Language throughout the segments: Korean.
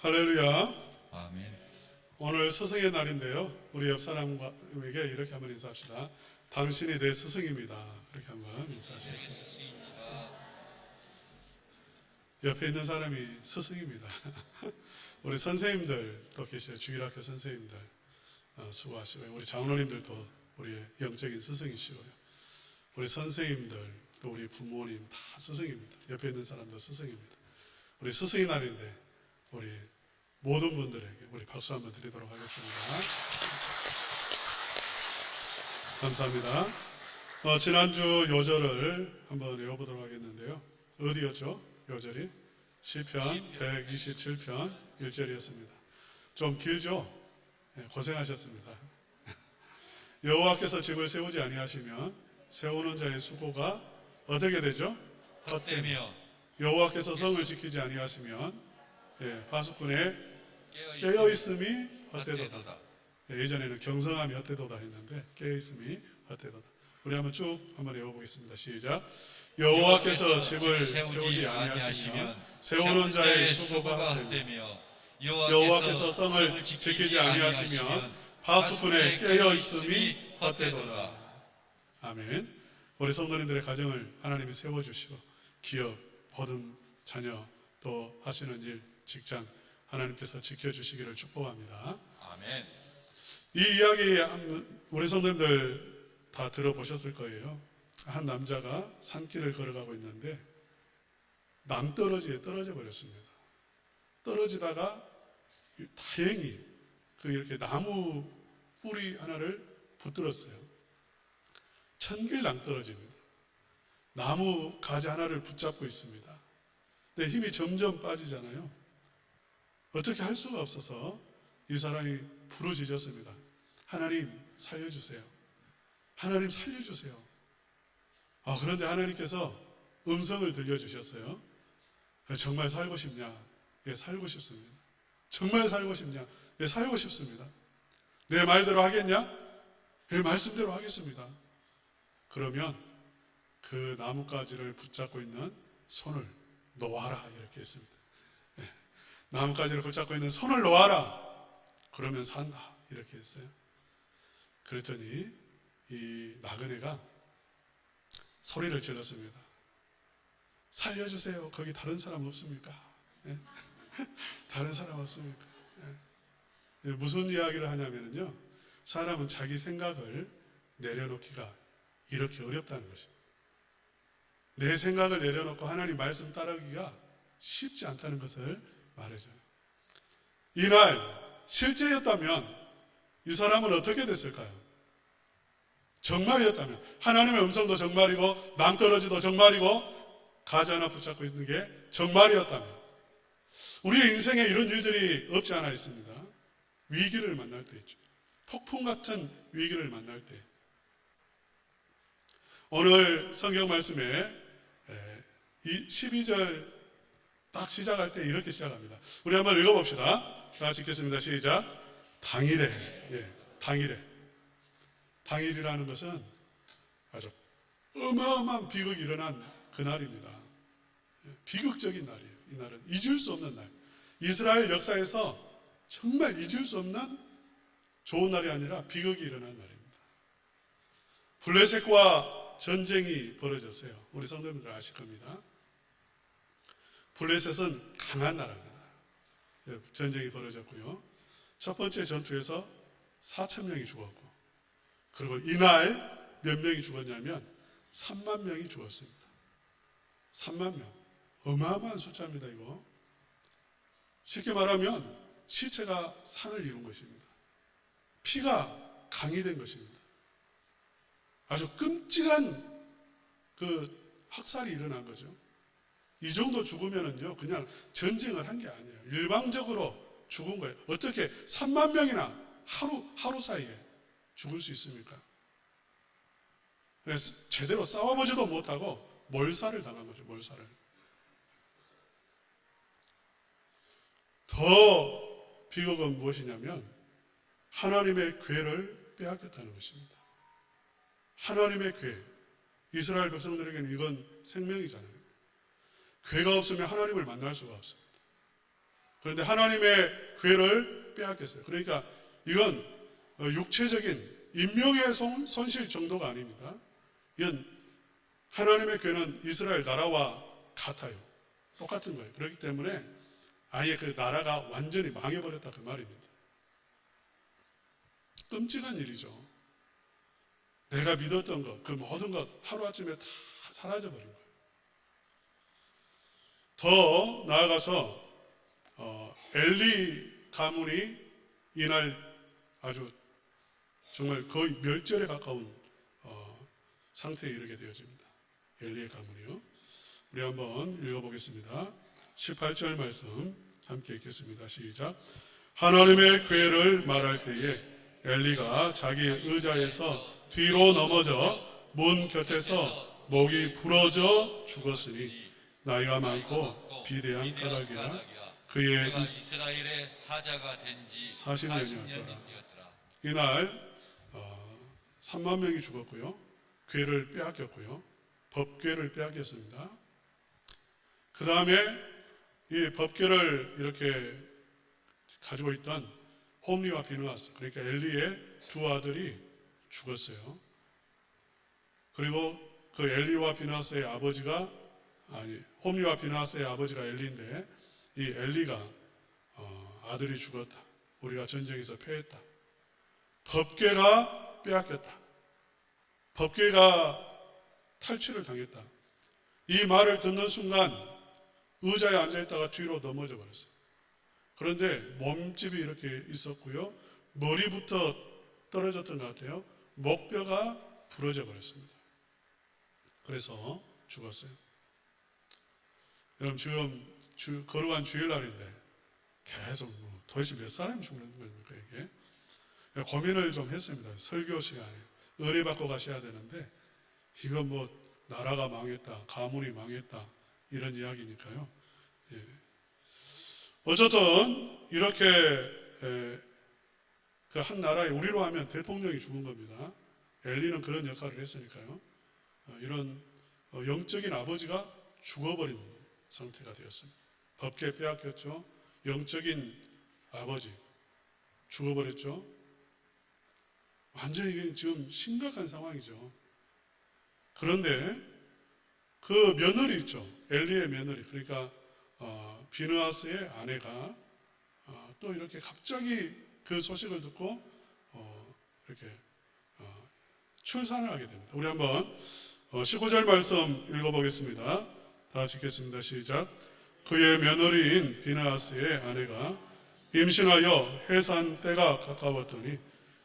할렐루야. 아멘. 오늘 스승의 날인데요. 우리 옆 사람에게 이렇게 한번 인사합시다. 당신이 내 스승입니다. 그렇게 한번 인사하시겠습니다. 옆에 있는 사람이 스승입니다. 우리 선생님들 또 계셔요. 주일학교 선생님들 수고하시고요. 우리 장로님들도 우리의 영적인 스승이시고요. 우리 선생님들 또 우리 부모님 다 스승입니다. 옆에 있는 사람도 스승입니다. 우리 스승의 날인데 우리 모든 분들에게 우리 박수 한번 드리도록 하겠습니다. 감사합니다. 지난주 요절을 한번 외워보도록 하겠는데요. 어디였죠? 요절이 시편 127편 1절이었습니다. 좀 길죠? 고생하셨습니다. 여호와께서 집을 세우지 아니하시면 세우는 자의 수고가 어떻게 되죠? 헛되며 여호와께서 성을 지키지 아니하시면 파수꾼의 깨어있음이 헛되도다. 예전에는 경성함이 헛되도다 했는데 깨어있음이 헛되도다. 우리 한번 쭉 한번 외워보겠습니다. 시작. 여호와께서 집을 세우지 아니하시면 세우는 자의 수고가 헛되며 여호와께서 성을 지키지 아니하시면 파수꾼의 깨어있음이 헛되도다. 아멘. 우리 성도님들의 가정을 하나님이 세워주시고 기업, 모든 자녀 또 하시는 일, 직장 하나님께서 지켜주시기를 축복합니다. 아멘. 이 이야기 우리 성도님들 다 들어보셨을 거예요. 한 남자가 산길을 걸어가고 있는데 남떨어지에 떨어져 버렸습니다. 떨어지다가 다행히 이렇게 나무 뿌리 하나를 붙들었어요. 천길 낭떨어집니다. 나무 가지 하나를 붙잡고 있습니다. 근데 힘이 점점 빠지잖아요. 어떻게 할 수가 없어서 이 사람이 부르짖었습니다. 하나님 살려주세요. 하나님 살려주세요. 그런데 하나님께서 음성을 들려주셨어요. 정말 살고 싶냐? 예, 살고 싶습니다. 정말 살고 싶냐? 예, 살고 싶습니다. 내 말대로 하겠냐? 예, 말씀대로 하겠습니다. 그러면 그 나뭇가지를 붙잡고 있는 손을 놓아라 이렇게 했습니다. 예, 나뭇가지를 붙잡고 있는 손을 놓아라. 그러면 산다 이렇게 했어요. 그랬더니 이 나그네가 소리를 질렀습니다. 살려주세요. 거기 다른 사람 없습니까? 예? 다른 사람 없습니까? 예. 무슨 이야기를 하냐면요, 사람은 자기 생각을 내려놓기가 이렇게 어렵다는 것입니다. 내 생각을 내려놓고 하나님 말씀 따르기가 쉽지 않다는 것을 말해줘요. 이날 실제였다면 이 사람은 어떻게 됐을까요? 정말이었다면, 하나님의 음성도 정말이고 낭떠러지도 정말이고 가지 하나 붙잡고 있는 게 정말이었다면, 우리의 인생에 이런 일들이 없지 않아 있습니다. 위기를 만날 때 있죠. 폭풍 같은 위기를 만날 때, 오늘 성경 말씀에 이 12절 딱 시작할 때 이렇게 시작합니다. 우리 한번 읽어봅시다. 다 같이 읽겠습니다. 시작. 당일에, 당일에. 당일이라는 것은 아주 어마어마한 비극이 일어난 그날입니다. 비극적인 날이에요. 이 날은 잊을 수 없는 날. 이스라엘 역사에서 정말 잊을 수 없는 좋은 날이 아니라 비극이 일어난 날입니다. 블레셋과 전쟁이 벌어졌어요. 우리 성도님들 아실 겁니다. 블레셋은 강한 나라입니다. 전쟁이 벌어졌고요. 첫 번째 전투에서 4,000명이 죽었고, 그리고 이날 몇 명이 죽었냐면 3만 명이 죽었습니다. 3만 명. 어마어마한 숫자입니다, 이거. 쉽게 말하면 시체가 산을 이룬 것입니다. 피가 강이 된 것입니다. 아주 끔찍한 학살이 일어난 거죠. 이 정도 죽으면은요, 그냥 전쟁을 한 게 아니에요. 일방적으로 죽은 거예요. 어떻게 3만 명이나 하루 사이에 죽을 수 있습니까? 그래서 제대로 싸워보지도 못하고 몰살을 당한 거죠, 몰살을. 더 비극은 무엇이냐면 하나님의 궤를 빼앗겼다는 것입니다. 하나님의 궤. 이스라엘 백성들에게는 이건 생명이잖아요. 궤가 없으면 하나님을 만날 수가 없습니다. 그런데 하나님의 괴를 빼앗겼어요. 그러니까 이건 육체적인 인명의 손실 정도가 아닙니다. 이건 하나님의 괴는 이스라엘 나라와 같아요. 똑같은 거예요. 그렇기 때문에 아예 그 나라가 완전히 망해버렸다 그 말입니다. 끔찍한 일이죠. 내가 믿었던 것, 그 모든 것 하루아침에 다 사라져버린 거예요. 더 나아가서 엘리 가문이 이날 아주 정말 거의 멸절에 가까운 상태에 이르게 되어집니다. 엘리의 가문이요. 우리 한번 읽어보겠습니다. 18절 말씀 함께 읽겠습니다. 시작. 하나님의 괴를 말할 때에 엘리가 자기 의자에서 뒤로 넘어져 문 곁에서 목이 부러져 죽었으니 나이가 많고 비대한 까닭이라. 그의 이스라엘의 사자가 된 지 40년이었더라. 이날 3만 명이 죽었고요. 괴를 빼앗겼고요. 법궤를 빼앗겼습니다. 그 다음에 이 법궤를 이렇게 가지고 있던 홈리와 비느하스, 그러니까 엘리의 두 아들이 죽었어요. 그리고 그 엘리와 비느하스의 아버지가 홈리와 비느하스의 아버지가 엘리인데 이 엘리가 아들이 죽었다. 우리가 전쟁에서 패했다. 법궤가 빼앗겼다. 법궤가 탈취를 당했다. 이 말을 듣는 순간 의자에 앉아있다가 뒤로 넘어져 버렸어요. 그런데 몸집이 이렇게 있었고요. 머리부터 떨어졌던 것 같아요. 목뼈가 부러져 버렸습니다. 그래서 죽었어요. 여러분 지금 거룩한 주일날인데 계속 도대체 몇 사람이 죽는 겁니까 이게? 고민을 좀 했습니다. 설교 시간에 은혜 받고 가셔야 되는데 이건 나라가 망했다, 가문이 망했다 이런 이야기니까요. 예. 어쨌든 이렇게 그 한 나라에 우리로 하면 대통령이 죽은 겁니다. 엘리는 그런 역할을 했으니까요. 이런 영적인 아버지가 죽어버린 상태가 되었습니다. 법궤 빼앗겼죠. 영적인 아버지 죽어버렸죠. 완전히 지금 심각한 상황이죠. 그런데 그 며느리 있죠. 엘리의 며느리, 그러니까 비느하스의 아내가 또 이렇게 갑자기 그 소식을 듣고 이렇게 출산을 하게 됩니다. 우리 한번 19절 말씀 읽어보겠습니다. 다 같이 읽겠습니다. 시작. 그의 며느리인 비느하스의 아내가 임신하여 해산 때가 가까웠더니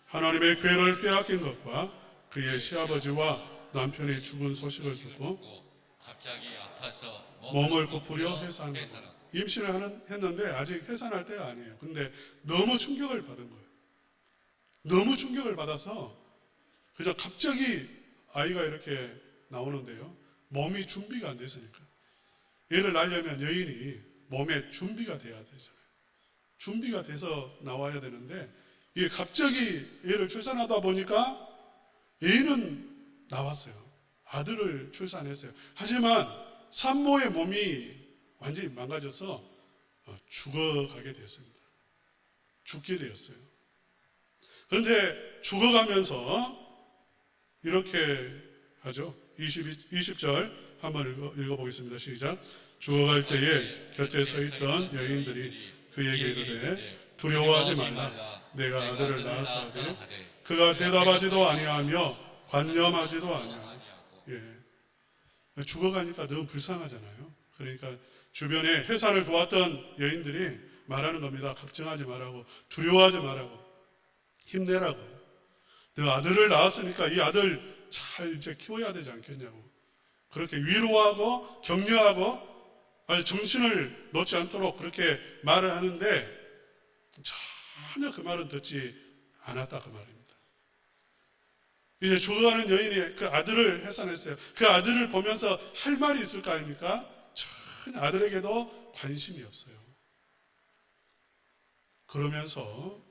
하나님의 괴를 빼앗긴 것과 그의 시아버지와 남편이 죽은 소식을 듣고 갑자기 아파서 몸을 고프려 해산하고. 임신을 했는데 아직 해산할 때가 아니에요. 근데 너무 충격을 받은 거예요. 너무 충격을 받아서 그저 갑자기 아이가 이렇게 나오는데요. 몸이 준비가 안 됐으니까. 얘를 낳으려면 여인이 몸에 준비가 돼야 되잖아요. 준비가 돼서 나와야 되는데 이게 갑자기 얘를 출산하다 보니까 얘는 나왔어요. 아들을 출산했어요. 하지만 산모의 몸이 완전히 망가져서 죽어가게 되었습니다. 죽게 되었어요. 그런데 죽어가면서 이렇게 하죠. 20절 한번 읽어보겠습니다. 시작. 죽어갈 때에 곁에 서 있던 여인들이 그에게 이르되 두려워하지 말라. 내가 아들을 낳았다 하되 그가 대답하지도 아니하며 관념하지도 아니하고. 예. 죽어가니까 너무 불쌍하잖아요. 그러니까 주변에 해산을 도왔던 여인들이 말하는 겁니다. 걱정하지 말라고, 두려워하지 말라고, 힘내라고. 너 아들을 낳았으니까 이 아들 잘 이제 키워야 되지 않겠냐고. 그렇게 위로하고 격려하고 정신을 놓지 않도록 그렇게 말을 하는데 전혀 그 말은 듣지 않았다 그 말입니다. 이제 죽어가는 여인이 그 아들을 해산했어요. 그 아들을 보면서 할 말이 있을 거 아닙니까? 전혀 아들에게도 관심이 없어요. 그러면서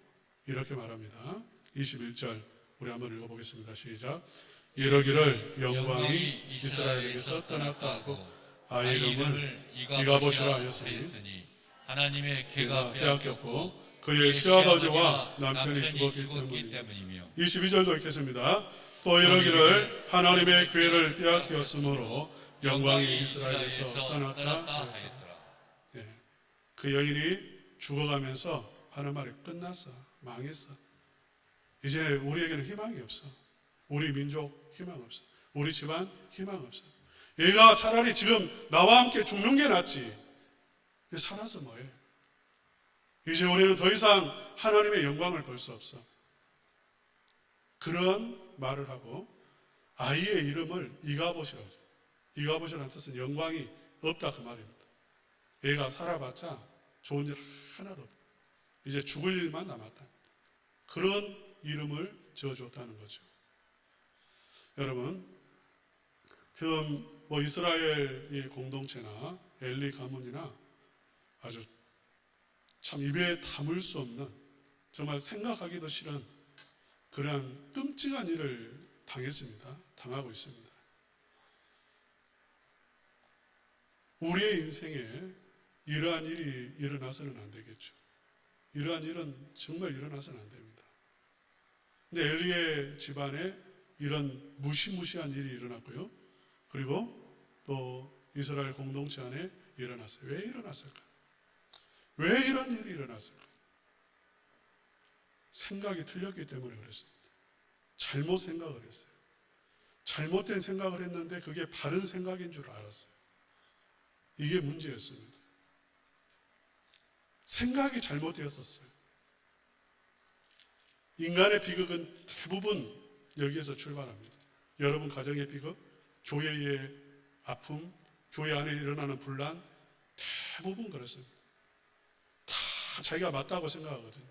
이렇게 말합니다. 21절 우리 한번 읽어보겠습니다. 시작. 이러기를 영광이 이스라엘에게서 떠났다 하고 아이 이름을 이가봇이라 하였으니 하나님의 걔가 괴가 빼앗겼고 그의 시아버지와 남편이 죽었기 때문이며. 때문이며 22절도 읽겠습니다. 또 이러기를 하나님의 괴를 빼앗겼으므로 영광이 이스라엘에서 떠났다 하였더라. 예. 그 여인이 죽어가면서 하는 말이 끝났어. 망했어. 이제 우리에게는 희망이 없어. 우리 민족 희망 없어. 우리 집안 희망 없어. 얘가 차라리 지금 나와 함께 죽는 게 낫지. 살아서 뭐해? 이제 우리는 더 이상 하나님의 영광을 볼 수 없어. 그런 말을 하고 아이의 이름을 이가봇이라고 하죠. 이가봇이라는 뜻은 영광이 없다 그 말입니다. 얘가 살아봤자 좋은 일 하나도 없다. 이제 죽을 일만 남았다. 그런 이름을 지어줬다는 거죠. 여러분, 지금 뭐 이스라엘의 공동체나 엘리 가문이나 아주 참 입에 담을 수 없는, 정말 생각하기도 싫은 그러한 끔찍한 일을 당했습니다. 당하고 있습니다. 우리의 인생에 이러한 일이 일어나서는 안 되겠죠. 이러한 일은 정말 일어나서는 안 됩니다. 근데 엘리의 집안에 이런 무시무시한 일이 일어났고요. 그리고 또 이스라엘 공동체 안에 일어났어요. 왜 일어났을까? 왜 이런 일이 일어났을까? 생각이 틀렸기 때문에 그랬습니다. 잘못 생각을 했어요. 잘못된 생각을 했는데 그게 바른 생각인 줄 알았어요. 이게 문제였습니다. 생각이 잘못되었었어요. 인간의 비극은 대부분 여기에서 출발합니다. 여러분 가정의 비극, 교회의 아픔, 교회 안에 일어나는 분란, 대부분 그렇습니다. 다 자기가 맞다고 생각하거든요.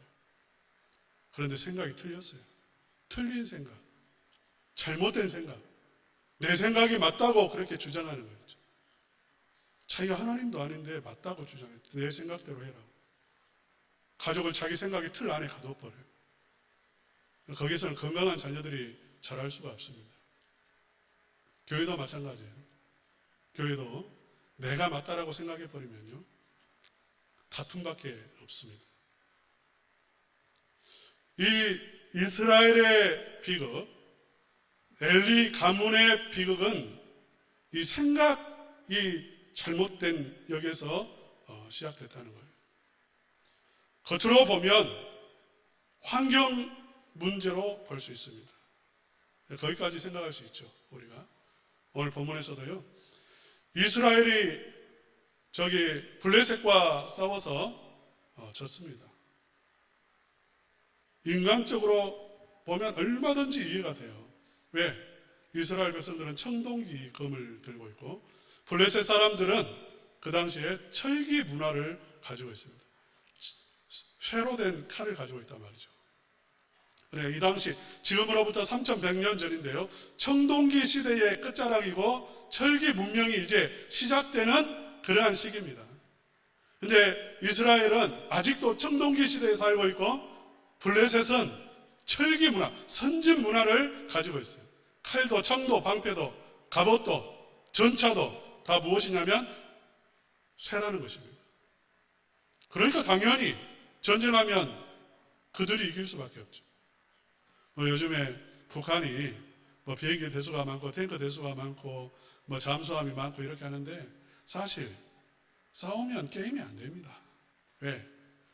그런데 생각이 틀렸어요. 틀린 생각, 잘못된 생각, 내 생각이 맞다고 그렇게 주장하는 거죠. 자기가 하나님도 아닌데 맞다고 주장해요. 내 생각대로 해라. 가족을 자기 생각의 틀 안에 가둬버려요. 거기서는 건강한 자녀들이 자랄 수가 없습니다. 교회도 마찬가지예요. 교회도 내가 맞다라고 생각해버리면요, 다툼밖에 없습니다. 이 이스라엘의 비극, 엘리 가문의 비극은 이 생각이 잘못된 여기에서 시작됐다는 거예요. 겉으로 보면 환경 문제로 볼 수 있습니다. 거기까지 생각할 수 있죠. 우리가 오늘 본문에서도요, 이스라엘이 저기 블레셋과 싸워서 졌습니다. 인간적으로 보면 얼마든지 이해가 돼요. 왜? 이스라엘 백성들은 청동기 검을 들고 있고 블레셋 사람들은 그 당시에 철기 문화를 가지고 있습니다. 쇠로 된 칼을 가지고 있단 말이죠. 이 당시 지금으로부터 3100년 전인데요, 청동기 시대의 끝자락이고 철기 문명이 이제 시작되는 그러한 시기입니다. 근데 이스라엘은 아직도 청동기 시대에 살고 있고 블레셋은 철기 문화, 선진 문화를 가지고 있어요. 칼도 창도 방패도 갑옷도 전차도 다 무엇이냐면 쇠라는 것입니다. 그러니까 당연히 전쟁하면 그들이 이길 수밖에 없죠. 요즘에 북한이 비행기 대수가 많고 탱크 대수가 많고 잠수함이 많고 이렇게 하는데 사실 싸우면 게임이 안 됩니다. 왜?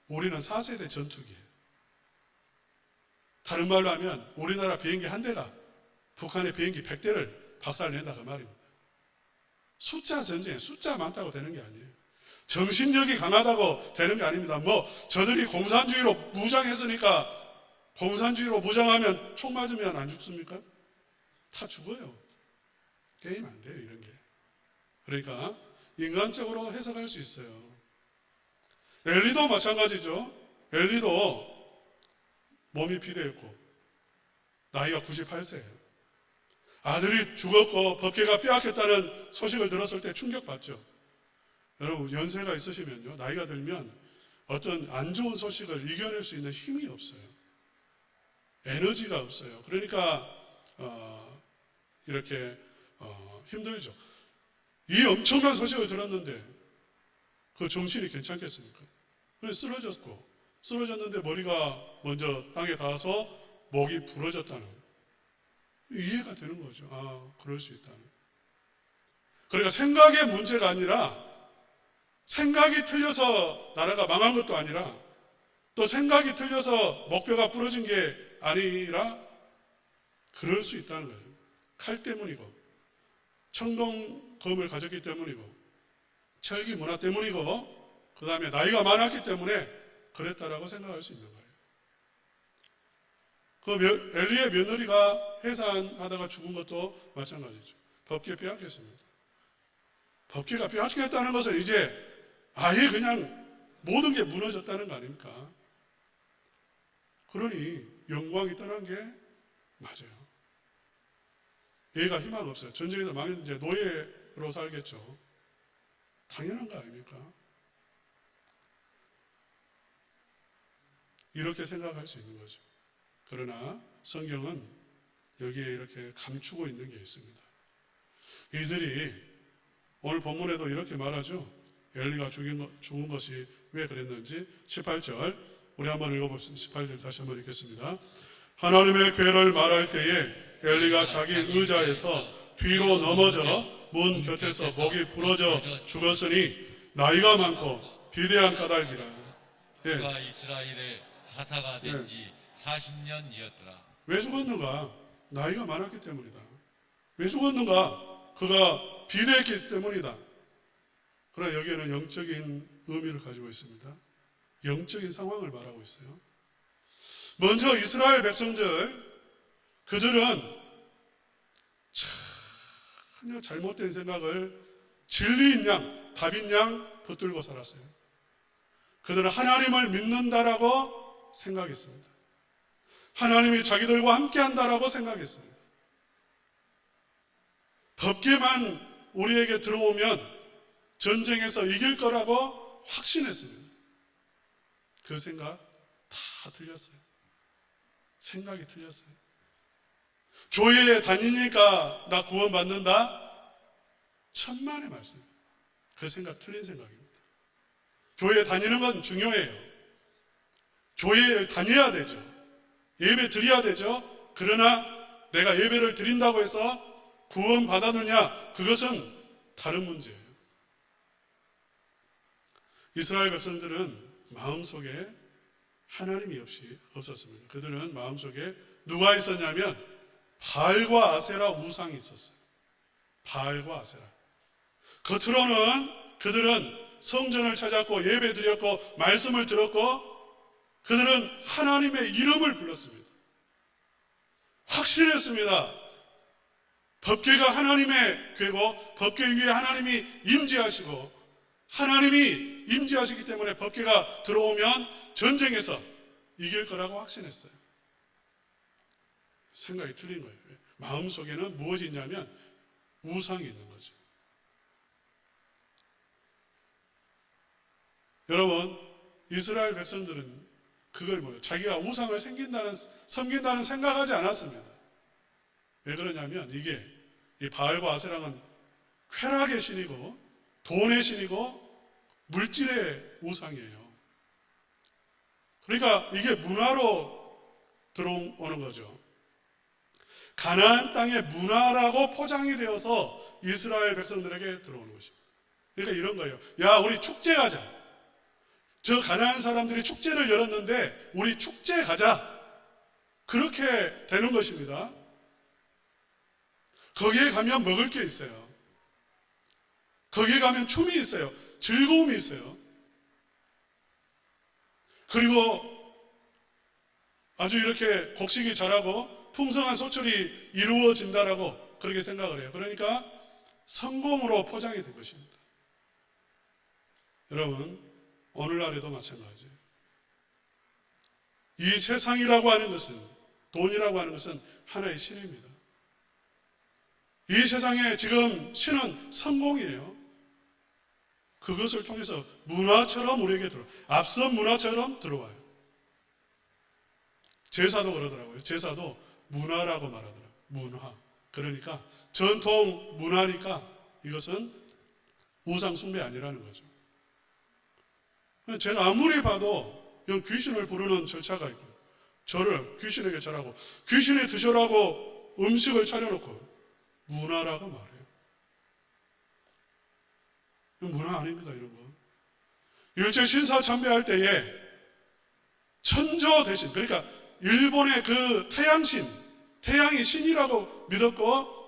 우리는 4세대 전투기예요. 다른 말로 하면 우리나라 비행기 한 대가 북한의 비행기 100대를 박살낸다 그 말입니다. 숫자 전쟁, 숫자 많다고 되는 게 아니에요. 정신력이 강하다고 되는 게 아닙니다. 저들이 공산주의로 무장했으니까 공산주의로 무장하면 총 맞으면 안 죽습니까? 다 죽어요. 게임 안 돼요, 이런 게. 그러니까 인간적으로 해석할 수 있어요. 엘리도 마찬가지죠. 엘리도 몸이 비대했고 나이가 98세예요. 아들이 죽었고 법궤가 빼앗겼다는 소식을 들었을 때 충격받죠. 여러분 연세가 있으시면요, 나이가 들면 어떤 안 좋은 소식을 이겨낼 수 있는 힘이 없어요. 에너지가 없어요. 그러니까 이렇게 힘들죠. 이 엄청난 소식을 들었는데 그 정신이 괜찮겠습니까? 그래서 쓰러졌는데 머리가 먼저 땅에 닿아서 목이 부러졌다는 거예요. 이해가 되는 거죠. 아, 그럴 수 있다는 거예요. 그러니까 생각의 문제가 아니라, 생각이 틀려서 나라가 망한 것도 아니라, 또 생각이 틀려서 목뼈가 부러진 게 아니라 그럴 수 있다는 거예요. 칼 때문이고, 청동검을 가졌기 때문이고, 철기 문화 때문이고, 그 다음에 나이가 많았기 때문에 그랬다라고 생각할 수 있는 거예요. 그 엘리의 며느리가 해산하다가 죽은 것도 마찬가지죠. 법궤 빼앗겼습니다. 법궤가 빼앗겼다는 것은 이제 아예 그냥 모든 게 무너졌다는 거 아닙니까? 그러니 영광이 떠난 게 맞아요. 얘가 희망 없어요. 전쟁에서 망했는데 이제 노예로 살겠죠. 당연한 거 아닙니까? 이렇게 생각할 수 있는 거죠. 그러나 성경은 여기에 이렇게 감추고 있는 게 있습니다. 이들이 오늘 본문에도 이렇게 말하죠. 엘리가 죽은 것이 왜 그랬는지 18절 우리 한번 읽어봅시다. 18절 다시 한번 읽겠습니다. 하나님의 궤를 말할 때에 엘리가 자기 의자에서 뒤로 넘어져 문 곁에서 목이 부러져 죽었으니 나이가 많고 비대한 까닭이라. 그가 이스라엘의 사사가 된 지 40년이었더라. 왜 죽었는가? 나이가 많았기 때문이다. 왜 죽었는가? 그가 비대했기 때문이다. 그러나 여기에는 영적인 의미를 가지고 있습니다. 영적인 상황을 말하고 있어요. 먼저 이스라엘 백성들, 그들은 전혀 잘못된 생각을 진리인 양, 답인 양 붙들고 살았어요. 그들은 하나님을 믿는다라고 생각했습니다. 하나님이 자기들과 함께 한다라고 생각했어요. 법궤만 우리에게 들어오면 전쟁에서 이길 거라고 확신했습니다. 그 생각 다 틀렸어요. 생각이 틀렸어요. 교회에 다니니까 나 구원받는다? 천만의 말씀. 그 생각 틀린 생각입니다. 교회에 다니는 건 중요해요. 교회에 다녀야 되죠. 예배 드려야 되죠. 그러나 내가 예배를 드린다고 해서 구원 받았느냐? 그것은 다른 문제예요. 이스라엘 백성들은 마음속에 하나님이 없었습니다. 그들은 마음속에 누가 있었냐면 바알과 아세라 우상이 있었어요. 바알과 아세라. 겉으로는 그들은 성전을 찾았고 예배 드렸고 말씀을 들었고 그들은 하나님의 이름을 불렀습니다. 확신했습니다. 법궤가 하나님의 궤고 법궤 위에 하나님이 임재하시고 하나님이 임재하시기 때문에 법궤가 들어오면 전쟁에서 이길 거라고 확신했어요. 생각이 틀린 거예요. 마음속에는 무엇이 있냐면 우상이 있는 거죠. 여러분, 이스라엘 백성들은 그걸 뭐예요? 자기가 우상을 섬긴다는 생각하지 않았습니다. 왜 그러냐면 이게 이 바알과 아세라는 쾌락의 신이고 돈의 신이고 물질의 우상이에요. 그러니까 이게 문화로 들어오는 거죠. 가나안 땅의 문화라고 포장이 되어서 이스라엘 백성들에게 들어오는 것입니다. 그러니까 이런 거예요. 야, 우리 축제 가자. 저 가나안 사람들이 축제를 열었는데 우리 축제 가자. 그렇게 되는 것입니다. 거기에 가면 먹을 게 있어요. 거기에 가면 춤이 있어요. 즐거움이 있어요. 그리고 아주 이렇게 곡식이 자라고 풍성한 소출이 이루어진다라고 그렇게 생각을 해요. 그러니까 성공으로 포장이 된 것입니다. 여러분, 오늘날에도 마찬가지예요. 이 세상이라고 하는 것은, 돈이라고 하는 것은 하나의 신입니다. 이 세상에 지금 신은 성공이에요. 그것을 통해서 문화처럼 우리에게 앞선 문화처럼 들어와요. 제사도 그러더라고요. 제사도 문화라고 말하더라고요. 문화. 그러니까 전통 문화니까 이것은 우상 숭배 아니라는 거죠. 제가 아무리 봐도 여기 귀신을 부르는 절차가 있고, 저를 귀신에게 절하고 귀신이 드시라고 음식을 차려놓고 문화라고 말해요. 이건 문화 아닙니다. 이런 거. 일제 신사 참배할 때에 천조 대신, 그러니까 일본의 그 태양신, 태양이 신이라고 믿었고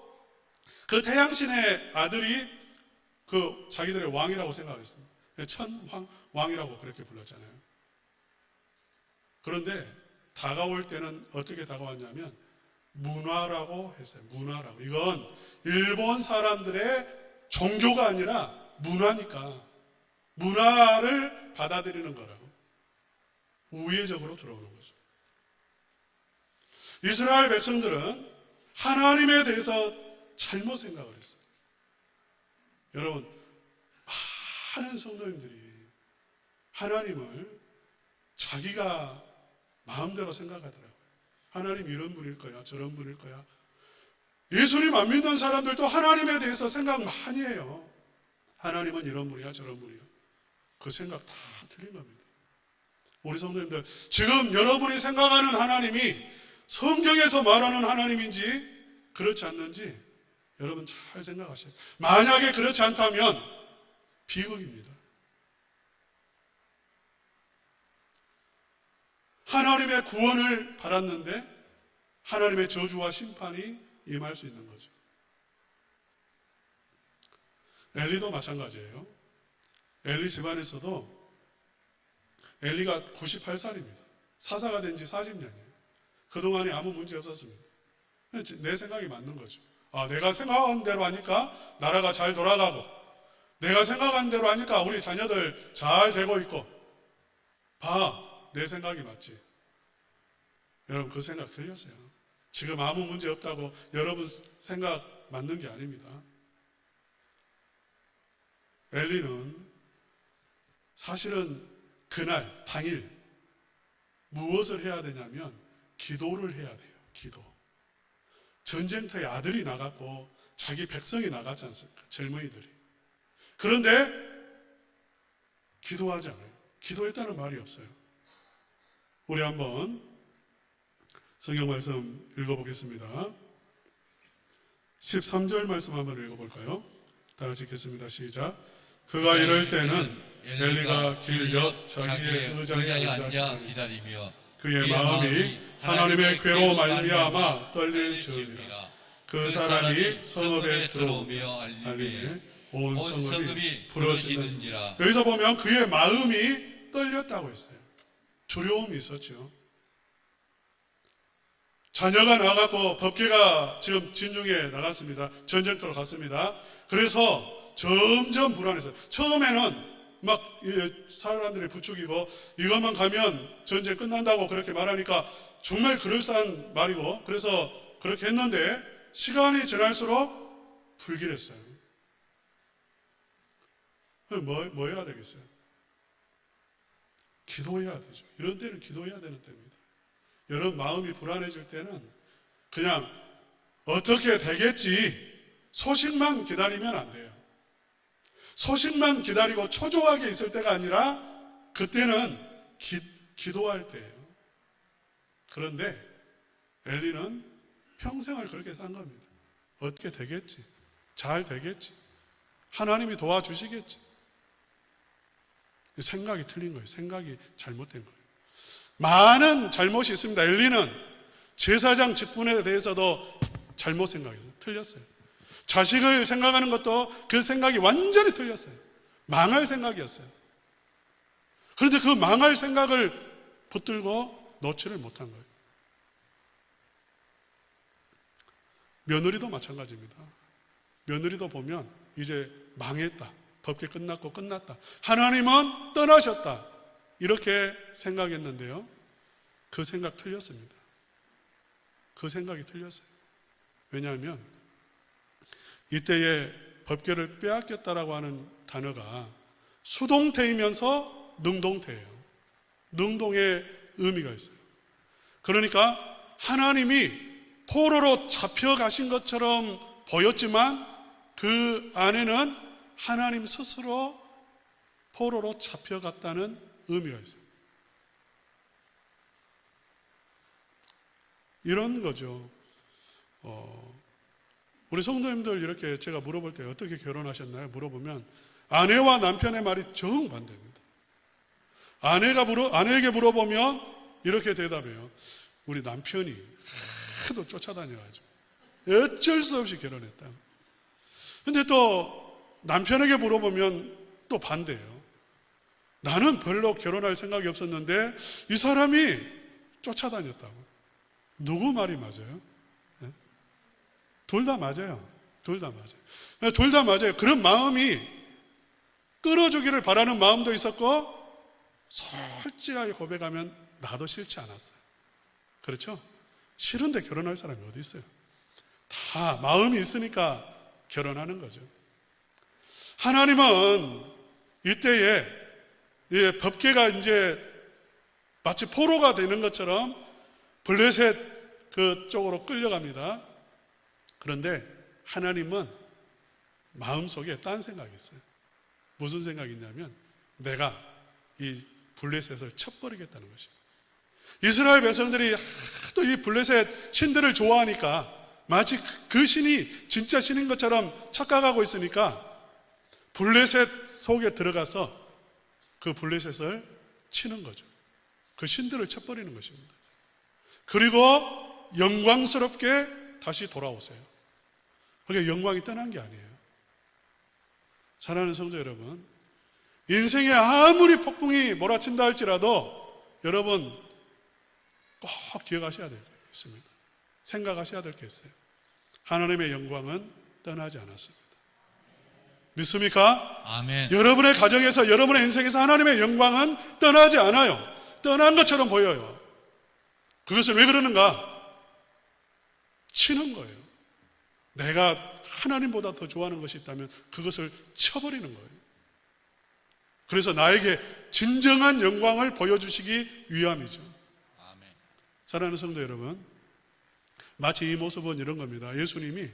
그 태양신의 아들이 그 자기들의 왕이라고 생각했습니다. 천왕이라고 그렇게 불렀잖아요. 그런데 다가올 때는 어떻게 다가왔냐면 문화라고 했어요. 문화라고. 이건 일본 사람들의 종교가 아니라 문화니까 문화를 받아들이는 거라고. 우회적으로 들어오는 거죠. 이스라엘 백성들은 하나님에 대해서 잘못 생각을 했어요. 여러분, 많은 성도님들이 하나님을 자기가 마음대로 생각하더라고요. 하나님 이런 분일 거야, 저런 분일 거야. 예수님 안 믿는 사람들도 하나님에 대해서 생각 많이 해요. 하나님은 이런 분이야, 저런 분이야. 그 생각 다 틀린 겁니다. 우리 성도님들, 지금 여러분이 생각하는 하나님이 성경에서 말하는 하나님인지 그렇지 않는지 여러분 잘 생각하세요. 만약에 그렇지 않다면 비극입니다. 하나님의 구원을 받았는데 하나님의 저주와 심판이 임할 수 있는 거죠. 엘리도 마찬가지예요. 엘리 집안에서도 엘리가 98살입니다. 사사가 된 지 40년이에요. 그동안에 아무 문제 없었습니다. 내 생각이 맞는 거죠. 내가 생각한 대로 하니까 나라가 잘 돌아가고, 내가 생각한 대로 하니까 우리 자녀들 잘 되고 있고, 내 생각이 맞지. 여러분, 그 생각 틀렸어요. 지금 아무 문제 없다고 여러분 생각 맞는 게 아닙니다. 엘리는 사실은 그날 당일 무엇을 해야 되냐면 기도를 해야 돼요. 기도. 전쟁터에 아들이 나갔고 자기 백성이 나갔지 않습니까? 젊은이들이. 그런데 기도하지 않아요. 기도했다는 말이 없어요. 우리 한번 성경 말씀 읽어보겠습니다. 13절 말씀 한번 읽어볼까요? 다 같이 읽겠습니다. 시작. 그가 이럴 때는 엘리가 길 옆 자기의 의자에 앉아 기다리며 그의 마음이 하나님의 괴로 말미암아 떨릴 즈음이라. 그 사람이 성읍에 들어오며 알림에 온 성읍이 부러지는지라. 여기서 보면 그의 마음이 떨렸다고 했어요. 두려움이 있었죠. 자녀가 나갔고 법궤가 지금 진중에 나갔습니다. 전쟁터로 갔습니다. 그래서 점점 불안했어요. 처음에는 막 사람들이 부추기고 이것만 가면 전쟁 끝난다고 그렇게 말하니까 정말 그럴싸한 말이고, 그래서 그렇게 했는데 시간이 지날수록 불길했어요. 그럼 뭐 해야 되겠어요? 기도해야 되죠. 이런 때는 기도해야 되는 때입니다. 여러분 마음이 불안해질 때는 그냥 어떻게 되겠지 소식만 기다리면 안 돼요. 소식만 기다리고 초조하게 있을 때가 아니라 그때는 기도할 때예요. 그런데 엘리는 평생을 그렇게 산 겁니다. 어떻게 되겠지? 잘 되겠지? 하나님이 도와주시겠지? 생각이 틀린 거예요. 생각이 잘못된 거예요. 많은 잘못이 있습니다. 엘리는 제사장 직분에 대해서도 잘못 생각했어요. 틀렸어요. 자식을 생각하는 것도 그 생각이 완전히 틀렸어요. 망할 생각이었어요. 그런데 그 망할 생각을 붙들고 놓지를 못한 거예요. 며느리도 마찬가지입니다. 며느리도 보면 이제 망했다. 법궤 끝났고 끝났다. 하나님은 떠나셨다. 이렇게 생각했는데요. 그 생각 틀렸습니다. 그 생각이 틀렸어요. 왜냐하면 이때에 법궤를 빼앗겼다라고 하는 단어가 수동태이면서 능동태예요. 능동의 의미가 있어요. 그러니까 하나님이 포로로 잡혀가신 것처럼 보였지만 그 안에는 하나님 스스로 포로로 잡혀갔다는 의미가 있어요. 이런 거죠. 우리 성도님들 이렇게 제가 물어볼 때 어떻게 결혼하셨나요? 물어보면 아내와 남편의 말이 정반대입니다. 아내에게 물어보면 이렇게 대답해요. 우리 남편이 하도 쫓아다녀가지고 어쩔 수 없이 결혼했다. 근데 또 남편에게 물어보면 또 반대예요. 나는 별로 결혼할 생각이 없었는데 이 사람이 쫓아다녔다고. 누구 말이 맞아요? 둘 다 맞아요. 둘 다 맞아요. 둘 다 맞아요. 그런 마음이 끌어주기를 바라는 마음도 있었고 솔직하게 고백하면 나도 싫지 않았어요. 그렇죠? 싫은데 결혼할 사람이 어디 있어요? 다 마음이 있으니까 결혼하는 거죠. 하나님은 이때에 법궤가 이제 마치 포로가 되는 것처럼 블레셋 그쪽으로 끌려갑니다. 그런데 하나님은 마음속에 딴 생각이 있어요. 무슨 생각이 있냐면 내가 이 블레셋을 쳐버리겠다는 것입니다. 이스라엘 백성들이 하도 이 블레셋 신들을 좋아하니까 마치 그 신이 진짜 신인 것처럼 착각하고 있으니까 블레셋 속에 들어가서 그 블레셋을 치는 거죠. 그 신들을 쳐버리는 것입니다. 그리고 영광스럽게 다시 돌아오세요. 그러니까 영광이 떠난 게 아니에요. 사랑하는 성도 여러분, 인생에 아무리 폭풍이 몰아친다 할지라도 여러분 꼭 기억하셔야 될 게 있습니다. 생각하셔야 될 게 있어요. 하나님의 영광은 떠나지 않았습니다. 믿습니까? 아멘. 여러분의 가정에서 여러분의 인생에서 하나님의 영광은 떠나지 않아요. 떠난 것처럼 보여요. 그것은 왜 그러는가? 치는 거예요. 내가 하나님보다 더 좋아하는 것이 있다면 그것을 쳐버리는 거예요. 그래서 나에게 진정한 영광을 보여주시기 위함이죠. 아멘. 사랑하는 성도 여러분, 마치 이 모습은 이런 겁니다. 예수님이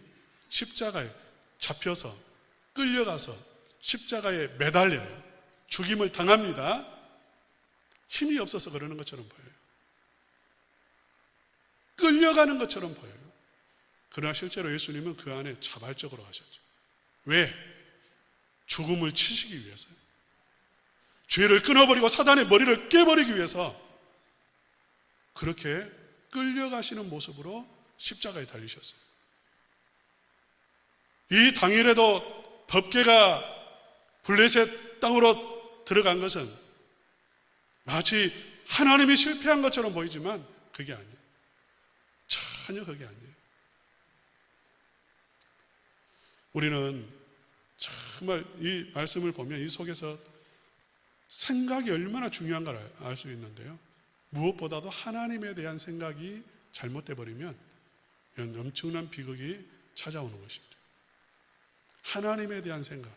십자가에 잡혀서 끌려가서 십자가에 매달려요. 죽임을 당합니다. 힘이 없어서 그러는 것처럼 보여요. 끌려가는 것처럼 보여요. 그러나 실제로 예수님은 그 안에 자발적으로 가셨죠. 왜? 죽음을 치시기 위해서요. 죄를 끊어버리고 사단의 머리를 깨버리기 위해서 그렇게 끌려가시는 모습으로 십자가에 달리셨어요. 이 당일에도 법궤가 블레셋 땅으로 들어간 것은 마치 하나님이 실패한 것처럼 보이지만 그게 아니에요. 전혀 그게 아니에요. 우리는 정말 이 말씀을 보면 이 속에서 생각이 얼마나 중요한가를 알 수 있는데요. 무엇보다도 하나님에 대한 생각이 잘못돼 버리면 이런 엄청난 비극이 찾아오는 것입니다. 하나님에 대한 생각.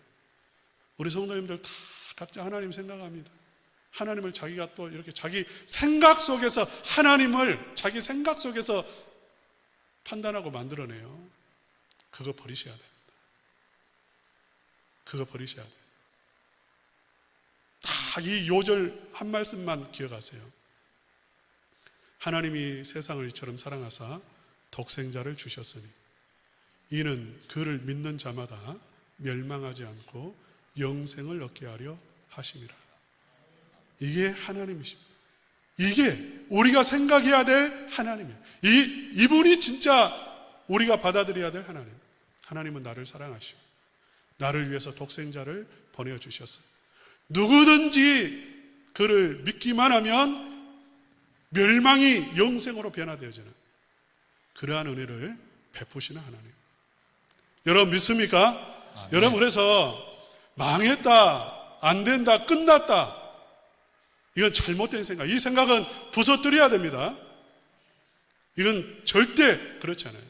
우리 성도님들 다 각자 하나님 생각합니다. 하나님을 자기가 또 이렇게 자기 생각 속에서 하나님을 자기 생각 속에서 판단하고 만들어내요. 그거 버리셔야 됩니다. 그거 버리셔야 돼요. 딱 이 요절 한 말씀만 기억하세요. 하나님이 세상을 이처럼 사랑하사 독생자를 주셨으니 이는 그를 믿는 자마다 멸망하지 않고 영생을 얻게 하려 하심이라. 이게 하나님이십니다. 이게 우리가 생각해야 될 하나님이에요. 이분이 진짜 우리가 받아들여야 될 하나님. 하나님은 나를 사랑하시고 나를 위해서 독생자를 보내주셨어요. 누구든지 그를 믿기만 하면 멸망이 영생으로 변화되어지는 그러한 은혜를 베푸시는 하나님. 여러분 믿습니까? 아, 여러분 그래서 망했다, 안 된다, 끝났다, 이건 잘못된 생각. 이 생각은 부서뜨려야 됩니다. 이건 절대 그렇지 않아요.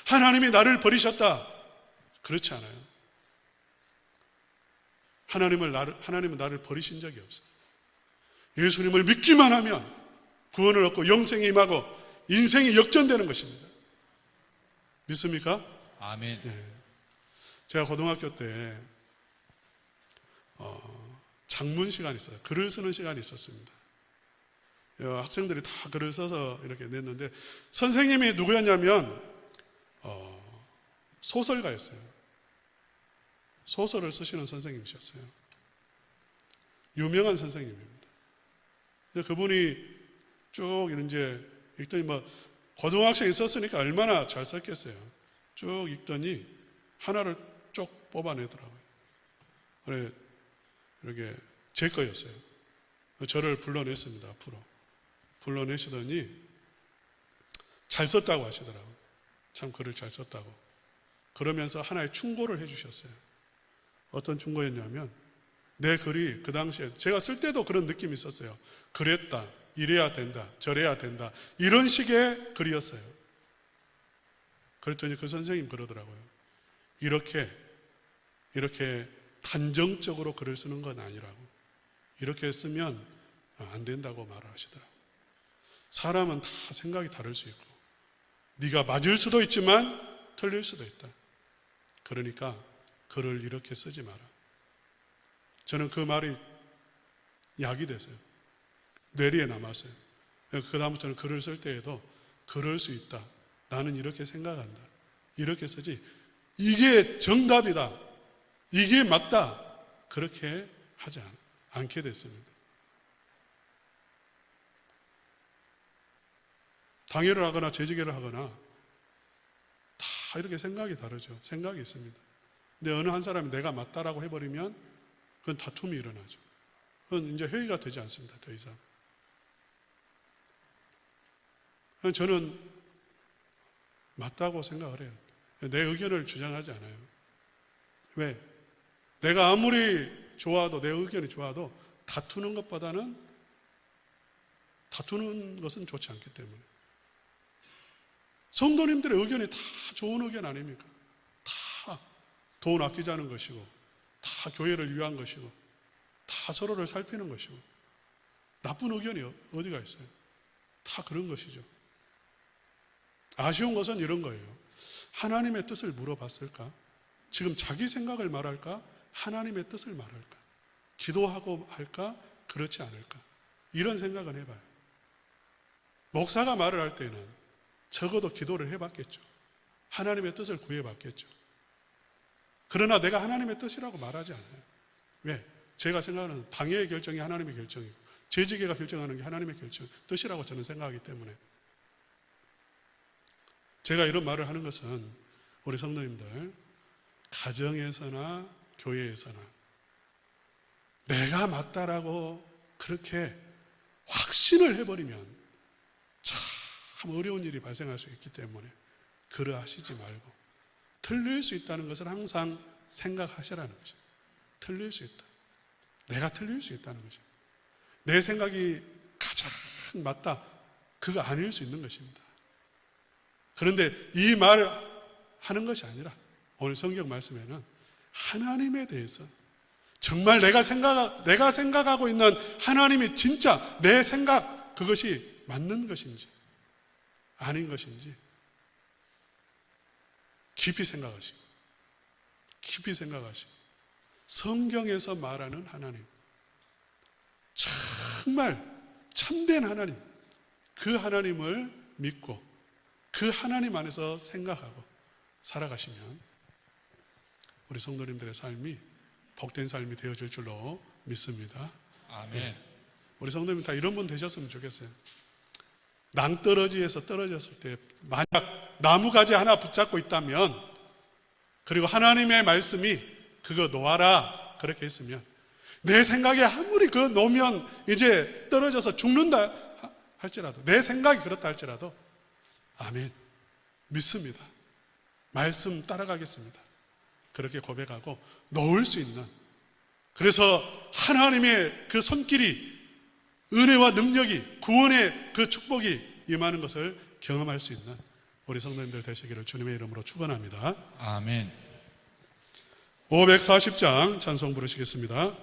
하나님이 나를 버리셨다, 그렇지 않아요. 하나님은 나를 버리신 적이 없어요. 예수님을 믿기만 하면 구원을 얻고 영생이 임하고 인생이 역전되는 것입니다. 믿습니까? 아멘. 네. 제가 고등학교 때 작문 시간이 있어요. 글을 쓰는 시간이 있었습니다. 학생들이 다 글을 써서 이렇게 냈는데 선생님이 누구였냐면 소설가였어요. 소설을 쓰시는 선생님이셨어요. 유명한 선생님입니다. 그분이 쭉 이제 읽더니 고등학생이 썼으니까 얼마나 잘 썼겠어요. 쭉 읽더니 하나를 쭉 뽑아내더라고요. 그래 이렇게 제 거였어요. 저를 불러냈습니다. 앞으로 불러내시더니 잘 썼다고 하시더라고요. 참 글을 잘 썼다고. 그러면서 하나의 충고를 해주셨어요. 어떤 충고였냐면 내 글이 그 당시에 제가 쓸 때도 그런 느낌이 있었어요. 그랬다, 이래야 된다, 저래야 된다, 이런 식의 글이었어요. 그랬더니 그 선생님 그러더라고요. 이렇게 단정적으로 글을 쓰는 건 아니라고. 이렇게 쓰면 안 된다고 말을 하시더라고요. 사람은 다 생각이 다를 수 있고 네가 맞을 수도 있지만 틀릴 수도 있다. 그러니까 글을 이렇게 쓰지 마라. 저는 그 말이 약이 됐어요. 뇌리에 남았어요. 그 다음부터는 글을 쓸 때에도 그럴 수 있다. 나는 이렇게 생각한다. 이렇게 쓰지. 이게 정답이다. 이게 맞다. 그렇게 하지 않게 됐습니다. 당회를 하거나 재직회를 하거나 다 이렇게 생각이 다르죠. 생각이 있습니다. 근데 어느 한 사람이 내가 맞다라고 해버리면 그건 다툼이 일어나죠. 그건 이제 회의가 되지 않습니다. 더 이상. 저는 맞다고 생각을 해요. 내 의견을 주장하지 않아요. 왜? 내가 아무리 좋아도, 내 의견이 좋아도 다투는 것보다는 다투는 것은 좋지 않기 때문에. 성도님들의 의견이 다 좋은 의견 아닙니까? 다 돈 아끼자는 것이고, 다 교회를 위한 것이고, 다 서로를 살피는 것이고, 나쁜 의견이 어디가 있어요? 다 그런 것이죠. 아쉬운 것은 이런 거예요. 하나님의 뜻을 물어봤을까? 지금 자기 생각을 말할까? 하나님의 뜻을 말할까? 기도하고 할까? 그렇지 않을까? 이런 생각은 해봐요. 목사가 말을 할 때는 적어도 기도를 해봤겠죠. 하나님의 뜻을 구해봤겠죠. 그러나 내가 하나님의 뜻이라고 말하지 않아요. 왜? 제가 생각하는 당회의 결정이 하나님의 결정이고 재직회가 결정하는 게 하나님의 결정, 뜻이라고 저는 생각하기 때문에 제가 이런 말을 하는 것은 우리 성도님들 가정에서나 교회에서나 내가 맞다라고 그렇게 확신을 해버리면 참 어려운 일이 발생할 수 있기 때문에 그러하시지 말고 틀릴 수 있다는 것을 항상 생각하시라는 것입니다. 틀릴 수 있다. 내가 틀릴 수 있다는 것입니다. 내 생각이 가장 맞다. 그거 아닐 수 있는 것입니다. 그런데 이 말 하는 것이 아니라 오늘 성경 말씀에는 하나님에 대해서 정말 내가 생각하고 있는 하나님이 진짜 내 생각 그것이 맞는 것인지 아닌 것인지 깊이 생각하시고 성경에서 말하는 하나님 정말 참된 하나님 그 하나님을 믿고 그 하나님 안에서 생각하고 살아가시면 우리 성도님들의 삶이 복된 삶이 되어질 줄로 믿습니다. 아멘. 우리 성도님 다 이런 분 되셨으면 좋겠어요. 낭떠러지에서 떨어졌을 때 만약 나무가지 하나 붙잡고 있다면 그리고 하나님의 말씀이 그거 놓아라 그렇게 했으면 내 생각에 아무리 그거 놓으면 이제 떨어져서 죽는다 할지라도 내 생각이 그렇다 할지라도 아멘 믿습니다. 말씀 따라가겠습니다. 그렇게 고백하고 놓을 수 있는 그래서 하나님의 그 손길이 은혜와 능력이 구원의 그 축복이 임하는 것을 경험할 수 있는 우리 성도님들 되시기를 주님의 이름으로 축원합니다. 아멘. 540장 찬송 부르시겠습니다.